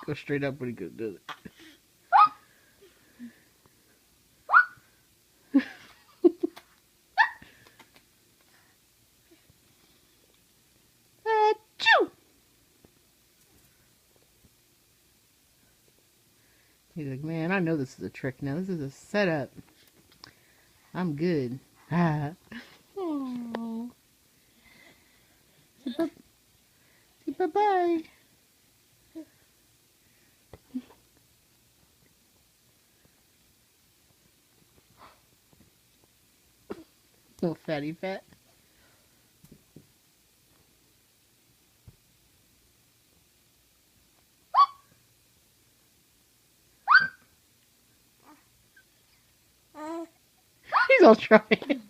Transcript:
Go straight up when he does it. Achoo! He's like, man, I know this is a trick now. This is a setup. I'm good. Ah. Oh. Say bye-bye. Little fatty fat. He's all trying.